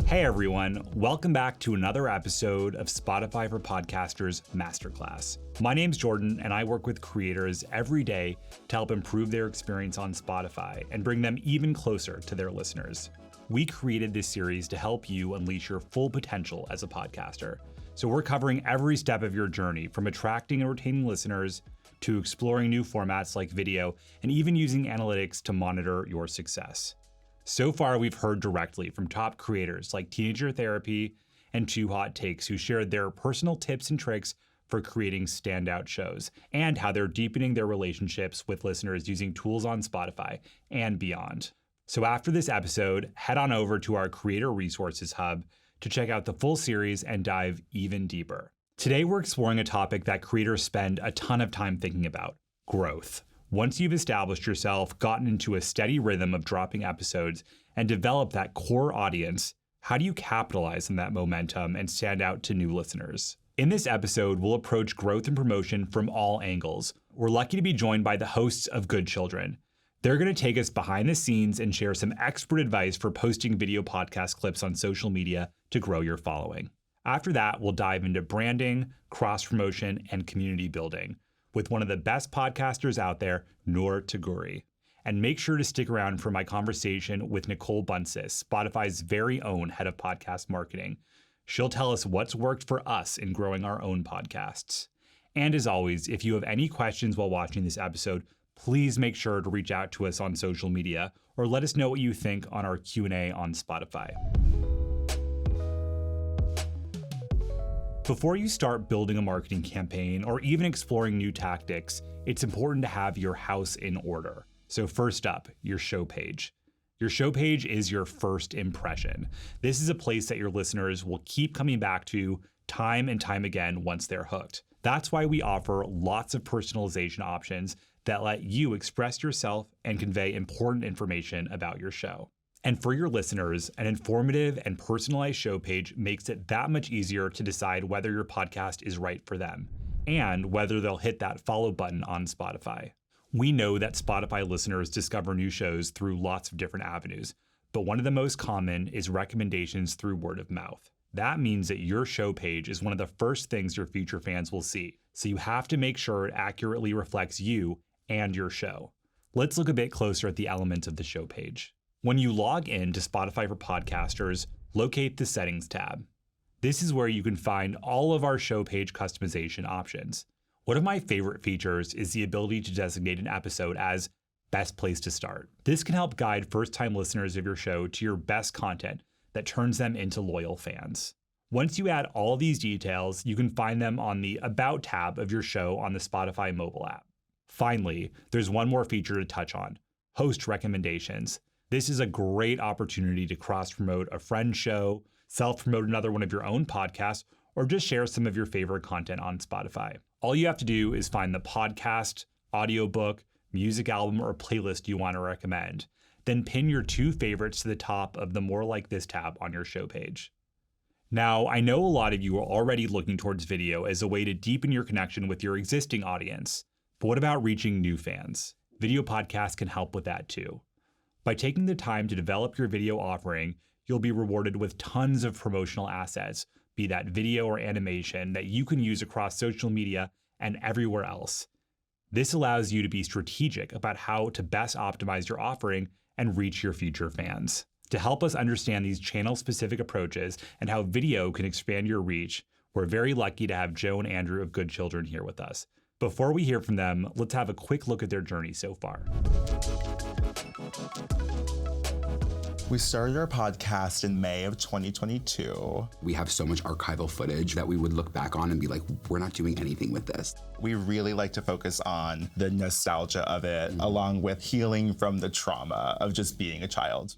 Hey everyone, welcome back to another episode of Spotify for Podcasters Masterclass. My name's Jordan and I work with creators every day to help improve their experience on Spotify and bring them even closer to their listeners. We created this series to help you unleash your full potential as a podcaster. So we're covering every step of your journey, from attracting and retaining listeners to exploring new formats like video and even using analytics to monitor your success. So far, we've heard directly from top creators like Teenager Therapy and Two Hot Takes, who shared their personal tips and tricks for creating standout shows and how they're deepening their relationships with listeners using tools on Spotify and beyond. So after this episode, head on over to our Creator Resources Hub to check out the full series and dive even deeper. Today, we're exploring a topic that creators spend a ton of time thinking about: growth. Once you've established yourself, gotten into a steady rhythm of dropping episodes, and developed that core audience, how do you capitalize on that momentum and stand out to new listeners? In this episode, we'll approach growth and promotion from all angles. We're lucky to be joined by the hosts of Good Children. They're going to take us behind the scenes and share some expert advice for posting video podcast clips on social media to grow your following. After that, we'll dive into branding, cross-promotion, and community building with one of the best podcasters out there, Noor Tagouri. And make sure to stick around for my conversation with Nicole Buntsis, Spotify's very own head of podcast marketing. She'll tell us what's worked for us in growing our own podcasts. And as always, if you have any questions while watching this episode, please make sure to reach out to us on social media or let us know what you think on our Q&A on Spotify. Before you start building a marketing campaign or even exploring new tactics, it's important to have your house in order. So first up, your show page. Your show page is your first impression. This is a place that your listeners will keep coming back to time and time again once they're hooked. That's why we offer lots of personalization options that let you express yourself and convey important information about your show. And for your listeners, an informative and personalized show page makes it that much easier to decide whether your podcast is right for them and whether they'll hit that follow button on Spotify. We know that Spotify listeners discover new shows through lots of different avenues, but one of the most common is recommendations through word of mouth. That means that your show page is one of the first things your future fans will see, so you have to make sure it accurately reflects you and your show. Let's look a bit closer at the elements of the show page. When you log in to Spotify for Podcasters, locate the Settings tab. This is where you can find all of our show page customization options. One of my favorite features is the ability to designate an episode as Best Place to Start. This can help guide first-time listeners of your show to your best content that turns them into loyal fans. Once you add all these details, you can find them on the About tab of your show on the Spotify mobile app. Finally, there's one more feature to touch on: host recommendations. This is a great opportunity to cross-promote a friend's show, self-promote another one of your own podcasts, or just share some of your favorite content on Spotify. All you have to do is find the podcast, audiobook, music album, or playlist you want to recommend. Then pin your two favorites to the top of the More Like This tab on your show page. Now, I know a lot of you are already looking towards video as a way to deepen your connection with your existing audience. But what about reaching new fans? Video podcasts can help with that too. By taking the time to develop your video offering, you'll be rewarded with tons of promotional assets, be that video or animation, that you can use across social media and everywhere else. This allows you to be strategic about how to best optimize your offering and reach your future fans. To help us understand these channel-specific approaches and how video can expand your reach, we're very lucky to have Joe and Andrew of Good Children here with us. Before we hear from them, let's have a quick look at their journey so far. We started our podcast in May of 2022. We have so much archival footage that we would look back on and be like, we're not doing anything with this. We really like to focus on the nostalgia of it, along with healing from the trauma of just being a child.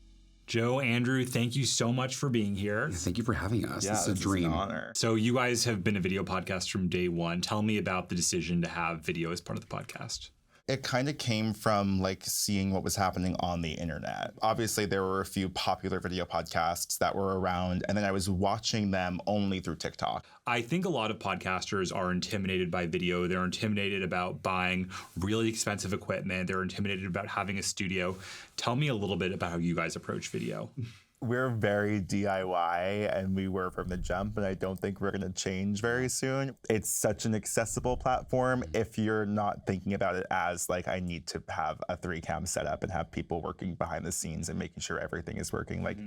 Joe, Andrew, thank you so much for being here. Thank you for having us. Yeah, this is a dream. An honor. So you guys have been a video podcast from day one. Tell me about the decision to have video as part of the podcast. It kind of came from like seeing what was happening on the internet. Obviously, there were a few popular video podcasts that were around, and then I was watching them only through TikTok. I think a lot of podcasters are intimidated by video. They're intimidated about buying really expensive equipment. They're intimidated about having a studio. Tell me a little bit about how you guys approach video. We're very DIY, and we were from the jump, and I don't think we're going to change very soon. It's such an accessible platform if you're not thinking about it as like, I need to have a 3-cam setup and have people working behind the scenes and making sure everything is working. Like,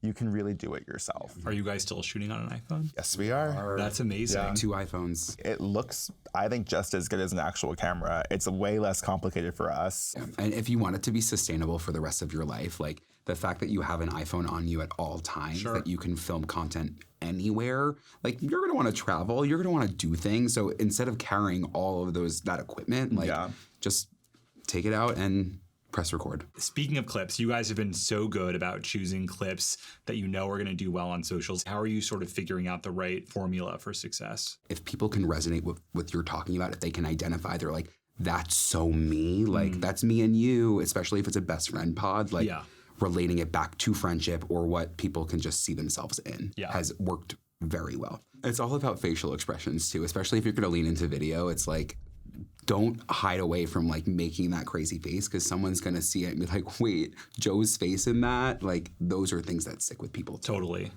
you can really do it yourself. Are you guys still shooting on an iPhone? Yes, we are. That's amazing. Yeah. 2 iPhones. It looks, I think, just as good as an actual camera. It's way less complicated for us. Yeah. And if you want it to be sustainable for the rest of your life, like the fact that you have an iPhone on you at all times, that you can film content anywhere, like you're going to want to travel, you're going to want to do things. So instead of carrying all of that equipment, like just take it out and press record. Speaking of clips, you guys have been so good about choosing clips that you know are going to do well on socials. How are you sort of figuring out the right formula for success? If people can resonate with what you're talking about, if they can identify, they're like, that's so me, like that's me and you, especially if it's a best friend pod, like relating it back to friendship or what people can just see themselves in has worked very well. It's all about facial expressions too, especially if you're going to lean into video. It's like, don't hide away from like making that crazy face, because someone's going to see it and be like, wait, Joe's face in that? Like, those are things that stick with people too. Totally.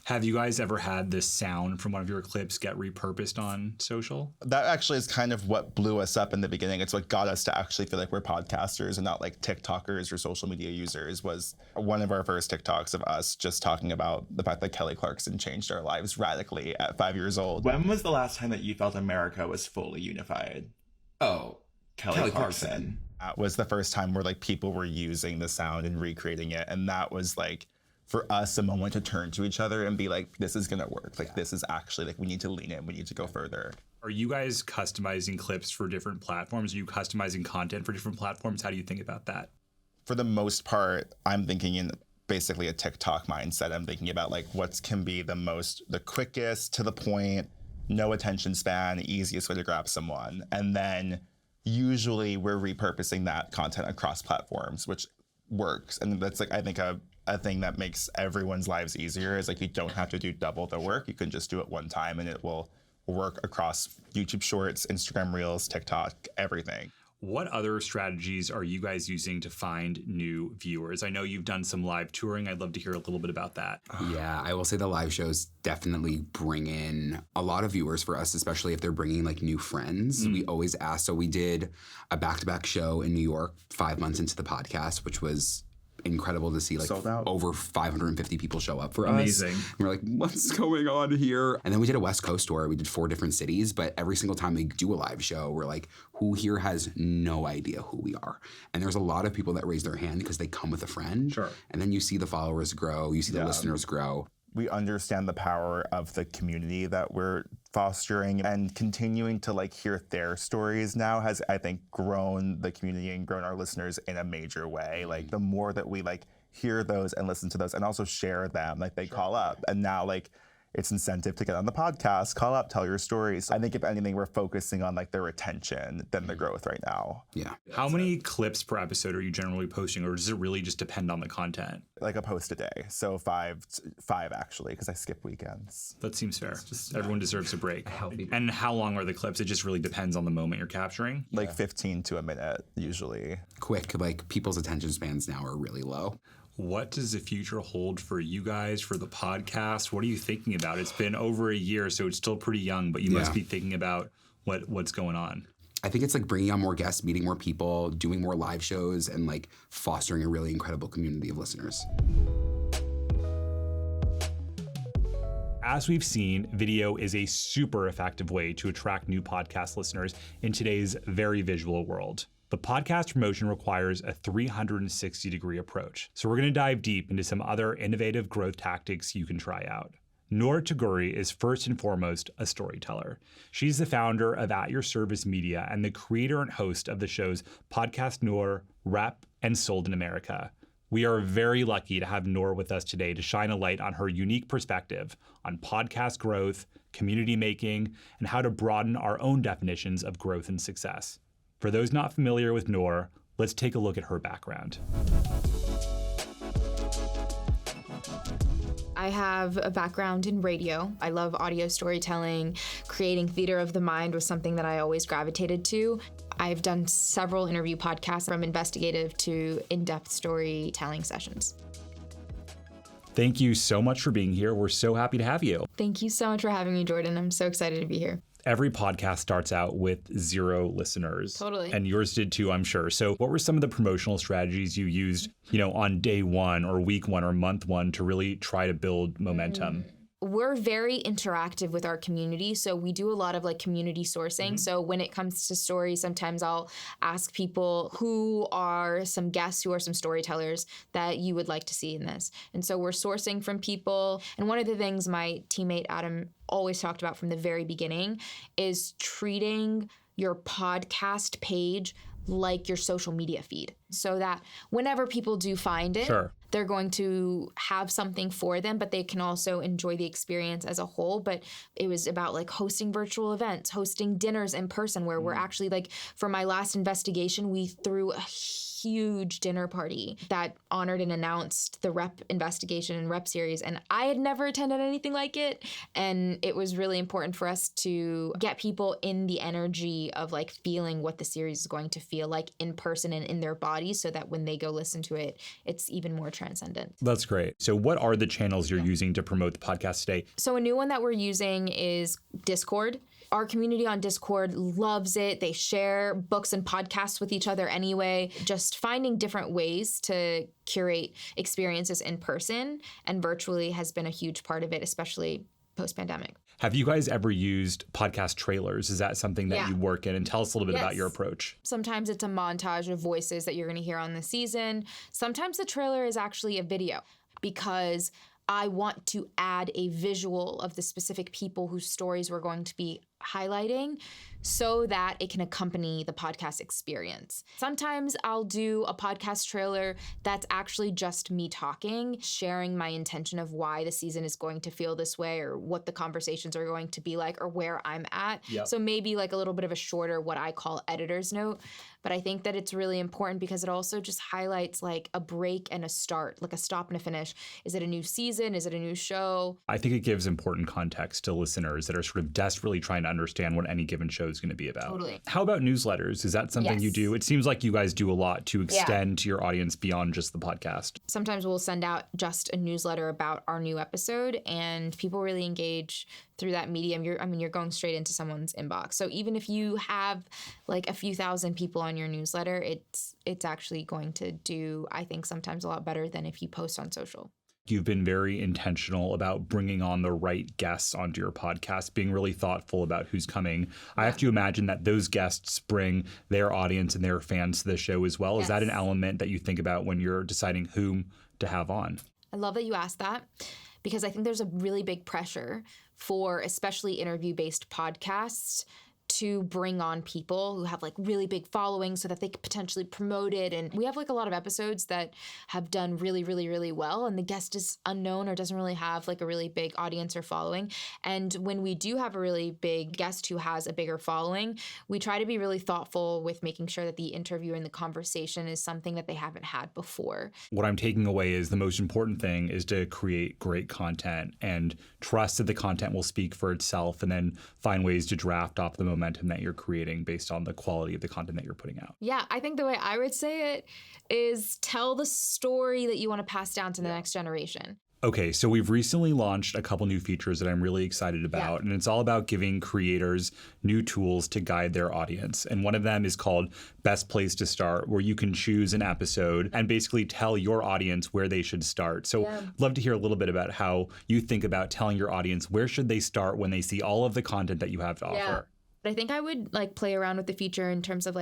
Have you guys ever had this sound from one of your clips get repurposed on social? That actually is kind of what blew us up in the beginning. It's what got us to actually feel like we're podcasters and not like TikTokers or social media users. Was one of our first TikToks of us just talking about the fact that Kelly Clarkson changed our lives radically at 5 years old. When was the last time that you felt America was fully unified? Oh, Kelly Clarkson. That was the first time where like people were using the sound and recreating it. And that was like, for us, a moment to turn to each other and be like, this is gonna work. Like, this is actually like, we need to lean in, we need to go further. Are you guys customizing clips for different platforms? Are you customizing content for different platforms? How do you think about that? For the most part, I'm thinking in basically a TikTok mindset. I'm thinking about like what can be the quickest, to the point, no attention span, easiest way to grab someone. And then usually we're repurposing that content across platforms, which works. And that's like, I think a thing that makes everyone's lives easier is like, you don't have to do double the work. You can just do it one time and it will work across YouTube Shorts, Instagram Reels, TikTok, everything. What other strategies are you guys using to find new viewers? I know you've done some live touring. I'd love to hear a little bit about that. Yeah, I will say the live shows definitely bring in a lot of viewers for us, especially if they're bringing like new friends. We always ask. So we did a back-to-back show in New York 5 months into the podcast, which was incredible to see, like over 550 people show up for us. Amazing. And we're like, what's going on here? And then we did a West Coast tour. We did 4 different cities, but every single time we do a live show, we're like, who here has no idea who we are? And there's a lot of people that raise their hand because they come with a friend. Sure. And then you see the followers grow, you see the listeners grow. We understand the power of the community that we're fostering, and continuing to like hear their stories now has, I think, grown the community and grown our listeners in a major way. Like, the more that we like hear those and listen to those and also share them, like they call up, and now like it's incentive to get on the podcast, call up, tell your stories. I think if anything, we're focusing on like their retention than the growth right now. Yeah. How many clips per episode are you generally posting, or does it really just depend on the content? Like a post a day. So five actually, because I skip weekends. That seems fair. Everyone deserves a break. And how long are the clips? It just really depends on the moment you're capturing. Like 15 to a minute, usually. Quick, like people's attention spans now are really low. What does the future hold for you guys, for the podcast? What are you thinking about? It's been over a year, so it's still pretty young, but you must be thinking about what's going on. I think it's like bringing on more guests, meeting more people, doing more live shows, and like fostering a really incredible community of listeners. As we've seen, video is a super effective way to attract new podcast listeners in today's very visual world. But podcast promotion requires a 360-degree approach. So we're going to dive deep into some other innovative growth tactics you can try out. Noor Tagouri is first and foremost a storyteller. She's the founder of At Your Service Media and the creator and host of the shows Podcast Noor, Rep, and Sold in America. We are very lucky to have Noor with us today to shine a light on her unique perspective on podcast growth, community making, and how to broaden our own definitions of growth and success. For those not familiar with Noor, let's take a look at her background. I have a background in radio. I love audio storytelling. Creating theater of the mind was something that I always gravitated to. I've done several interview podcasts, from investigative to in-depth storytelling sessions. Thank you so much for being here. We're so happy to have you. Thank you so much for having me, Jordan. I'm so excited to be here. Every podcast starts out with 0 listeners. Totally. And yours did too, I'm sure. So what were some of the promotional strategies you used, on day 1 or week 1 or month 1 to really try to build momentum? We're very interactive with our community. So we do a lot of community sourcing. So when it comes to stories, sometimes I'll ask people who are some guests, who are some storytellers that you would like to see in this. And so we're sourcing from people. And one of the things my teammate Adam always talked about from the very beginning is treating your podcast page like your social media feed, so that whenever people do find it, they're going to have something for them, but they can also enjoy the experience as a whole. But it was about hosting virtual events, hosting dinners in person, where we're actually for my last investigation, we threw a huge dinner party that honored and announced the rep investigation and rep series. And I had never attended anything like it. And it was really important for us to get people in the energy of feeling what the series is going to feel like in person and in their bodies, so that when they go listen to it, it's even more transcendent. That's great. So what are the channels you're using to promote the podcast today? So a new one that we're using is Discord. Our community on Discord loves it. They share books and podcasts with each other anyway. Just finding different ways to curate experiences in person and virtually has been a huge part of it, especially post-pandemic. Have you guys ever used podcast trailers? Is that something that you work in? And tell us a little bit about your approach. Sometimes it's a montage of voices that you're going to hear on the season. Sometimes the trailer is actually a video, because I want to add a visual of the specific people whose stories we're going to be highlighting, so that it can accompany the podcast experience. Sometimes I'll do a podcast trailer that's actually just me talking, sharing my intention of why the season is going to feel this way, or what the conversations are going to be like, or where I'm at. So maybe a little bit of a shorter, what I call editor's note. But I think that it's really important because it also just highlights a break and a start, a stop and a finish. Is it a new season? Is it a new show? I think it gives important context to listeners that are sort of desperately trying to understand what any given show is going to be about. Totally. How about newsletters? Is that something you do? It seems like you guys do a lot to extend to your audience beyond just the podcast. Sometimes we'll send out just a newsletter about our new episode, and people really engage through that medium. You're going straight into someone's inbox. So even if you have a few thousand people on your newsletter, it's actually going to do, I think, sometimes a lot better than if you post on social. You've been very intentional about bringing on the right guests onto your podcast, being really thoughtful about who's coming. I have to imagine that those guests bring their audience and their fans to the show as well. Is that an element that you think about when you're deciding whom to have on? I love that you asked that, because I think there's a really big pressure for especially interview-based podcasts to bring on people who have really big followings so that they could potentially promote it. And we have a lot of episodes that have done really, really, really well, and the guest is unknown or doesn't really have a really big audience or following. And when we do have a really big guest who has a bigger following, we try to be really thoughtful with making sure that the interview and the conversation is something that they haven't had before. What I'm taking away is the most important thing is to create great content and trust that the content will speak for itself, and then find ways to draft off the momentum that you're creating based on the quality of the content that you're putting out. Yeah, I think the way I would say it is tell the story that you want to pass down to the next generation. Okay, so we've recently launched a couple new features that I'm really excited about, and it's all about giving creators new tools to guide their audience. And one of them is called Best Place to Start, where you can choose an episode and basically tell your audience where they should start. So I'd love to hear a little bit about how you think about telling your audience where should they start when they see all of the content that you have to offer. But I think I would play around with the feature in terms of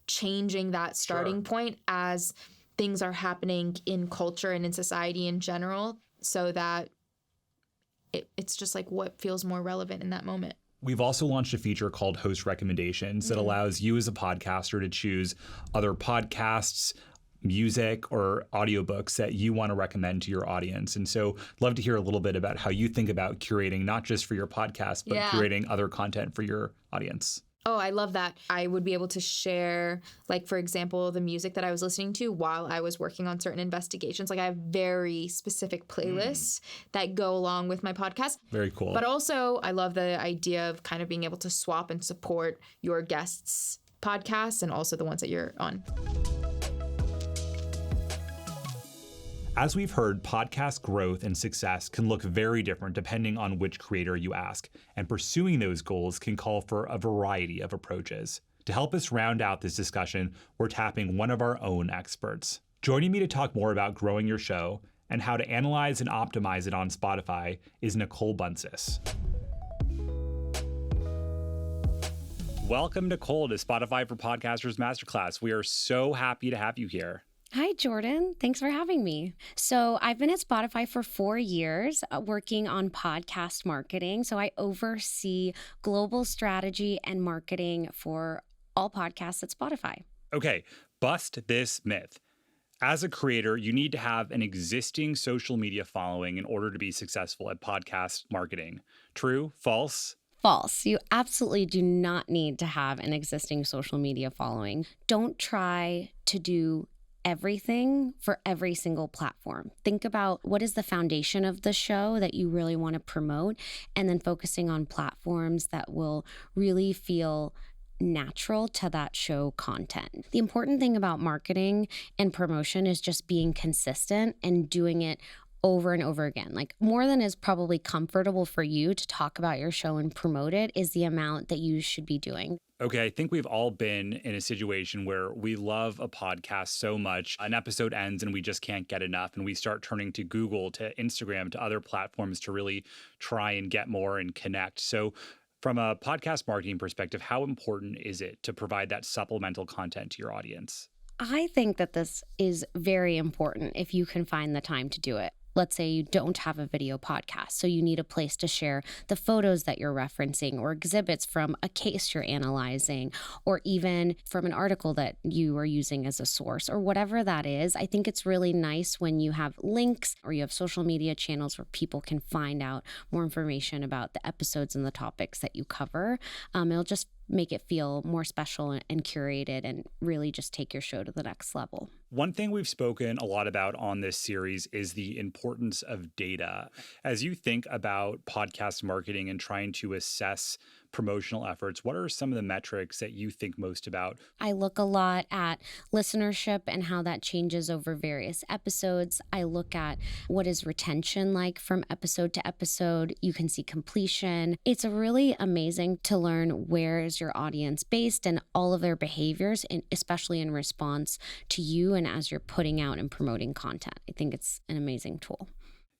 changing that starting point as things are happening in culture and in society in general, so that it's just what feels more relevant in that moment. We've also launched a feature called Host Recommendations that allows you as a podcaster to choose other podcasts, music, or audiobooks that you want to recommend to your audience. And so I'd love to hear a little bit about how you think about curating, not just for your podcast, but curating other content for your audience. Oh, I love that. I would be able to share, for example, the music that I was listening to while I was working on certain investigations. I have very specific playlists that go along with my podcast. Very cool. But also, I love the idea of kind of being able to swap and support your guests' podcasts and also the ones that you're on. As we've heard, podcast growth and success can look very different depending on which creator you ask, and pursuing those goals can call for a variety of approaches. To help us round out this discussion, we're tapping one of our own experts. Joining me to talk more about growing your show and how to analyze and optimize it on Spotify is Nicole Buntsis. Welcome, Nicole, to Spotify for Podcasters Masterclass. We are so happy to have you here. Hi, Jordan. Thanks for having me. So I've been at Spotify for 4 years working on podcast marketing. So I oversee global strategy and marketing for all podcasts at Spotify. Okay, bust this myth. As a creator, you need to have an existing social media following in order to be successful at podcast marketing. True? False? False. You absolutely do not need to have an existing social media following. Don't try to do everything for every single platform. Think about what is the foundation of the show that you really want to promote, and then focusing on platforms that will really feel natural to that show content. The important thing about marketing and promotion is just being consistent and doing it over and over again. Like, more than is probably comfortable for you to talk about your show and promote it is the amount that you should be doing. Okay, I think we've all been in a situation where we love a podcast so much. An episode ends and we just can't get enough. And we start turning to Google, to Instagram, to other platforms to really try and get more and connect. So from a podcast marketing perspective, how important is it to provide that supplemental content to your audience? I think that this is very important if you can find the time to do it. Let's say you don't have a video podcast, so you need a place to share the photos that you're referencing or exhibits from a case you're analyzing, or even from an article that you are using as a source, or whatever that is. I think it's really nice when you have links or you have social media channels where people can find out more information about the episodes and the topics that you cover. It'll just make it feel more special and curated and really just take your show to the next level. One thing we've spoken a lot about on this series is the importance of data. As you think about podcast marketing and trying to assess promotional efforts, what are some of the metrics that you think most about? I look a lot at listenership and how that changes over various episodes. I look at what is retention like from episode to episode. You can see completion. It's really amazing to learn where is your audience based and all of their behaviors, and especially in response to you and as you're putting out and promoting content. I think it's an amazing tool.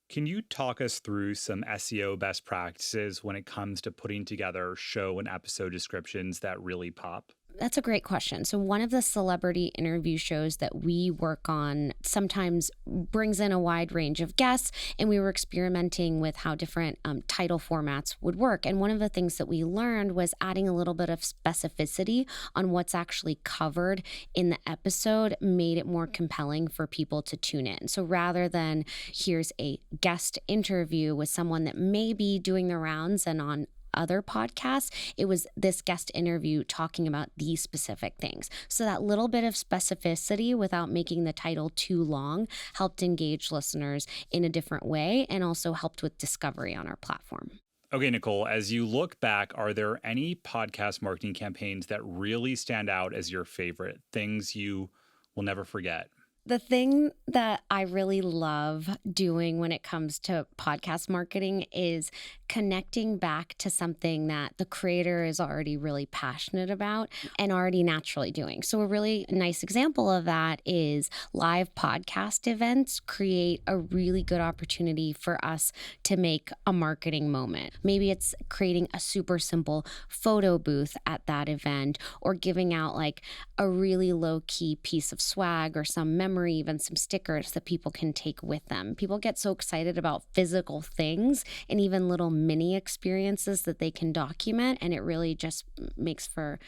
Can you talk us through some SEO best practices when it comes to putting together show and episode descriptions that really pop? That's a great question. So one of the celebrity interview shows that we work on sometimes brings in a wide range of guests, and we were experimenting with how different title formats would work. And one of the things that we learned was adding a little bit of specificity on what's actually covered in the episode made it more compelling for people to tune in. So rather than here's a guest interview with someone that may be doing the rounds and on other podcasts, it was this guest interview talking about these specific things. So that little bit of specificity without making the title too long helped engage listeners in a different way and also helped with discovery on our platform. Okay, Nicole, as you look back, are there any podcast marketing campaigns that really stand out as your favorite, things you will never forget? The thing that I really love doing when it comes to podcast marketing is connecting back to something that the creator is already really passionate about and already naturally doing. So a really nice example of that is live podcast events create a really good opportunity for us to make a marketing moment. Maybe it's creating a super simple photo booth at that event, or giving out like a really low-key piece of swag or some memory, even some stickers that people can take with them. People get so excited about physical things and even little mini experiences that they can document, and it really just makes for,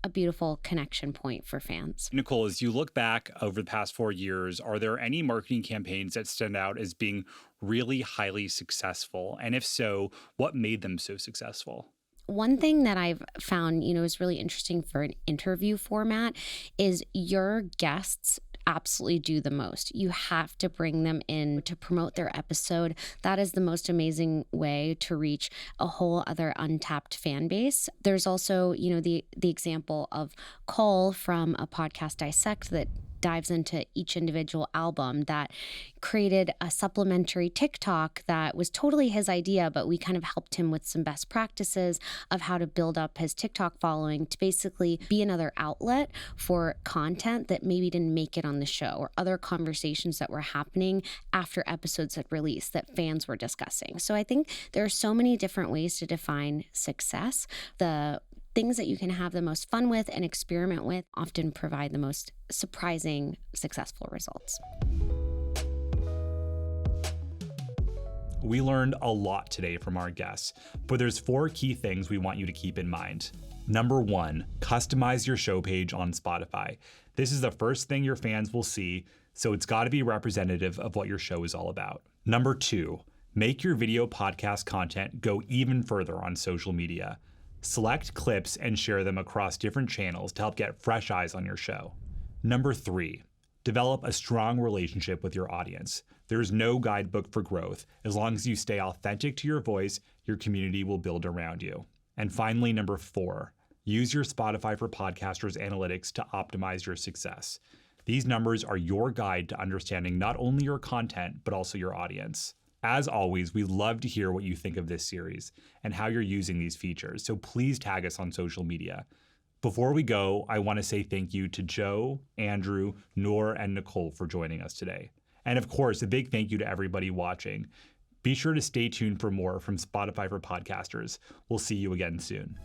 a beautiful connection point for fans. Nicole, as you look back over the past 4 years, are there any marketing campaigns that stand out as being really highly successful? And if so, what made them so successful? One thing that I've found, is really interesting for an interview format is your guests absolutely do the most. You have to bring them in to promote their episode. That is the most amazing way to reach a whole other untapped fan base. There's also, the example of Cole from a podcast Dissect that dives into each individual album, that created a supplementary TikTok that was totally his idea, but we kind of helped him with some best practices of how to build up his TikTok following to basically be another outlet for content that maybe didn't make it on the show, or other conversations that were happening after episodes had released that fans were discussing. So I think there are so many different ways to define success. The things that you can have the most fun with and experiment with often provide the most surprising, successful results. We learned a lot today from our guests, but there's 4 key things we want you to keep in mind. Number 1, customize your show page on Spotify. This is the first thing your fans will see, so it's got to be representative of what your show is all about. Number 2, make your video podcast content go even further on social media. Select clips and share them across different channels to help get fresh eyes on your show. Number 3, develop a strong relationship with your audience. There's no guidebook for growth. As long as you stay authentic to your voice, your community will build around you. And finally, number 4, use your Spotify for Podcasters analytics to optimize your success. These numbers are your guide to understanding not only your content, but also your audience. As always, we love to hear what you think of this series and how you're using these features, so please tag us on social media. Before we go, I want to say thank you to Joe, Andrew, Noor, and Nicole for joining us today. And of course, a big thank you to everybody watching. Be sure to stay tuned for more from Spotify for Podcasters. We'll see you again soon.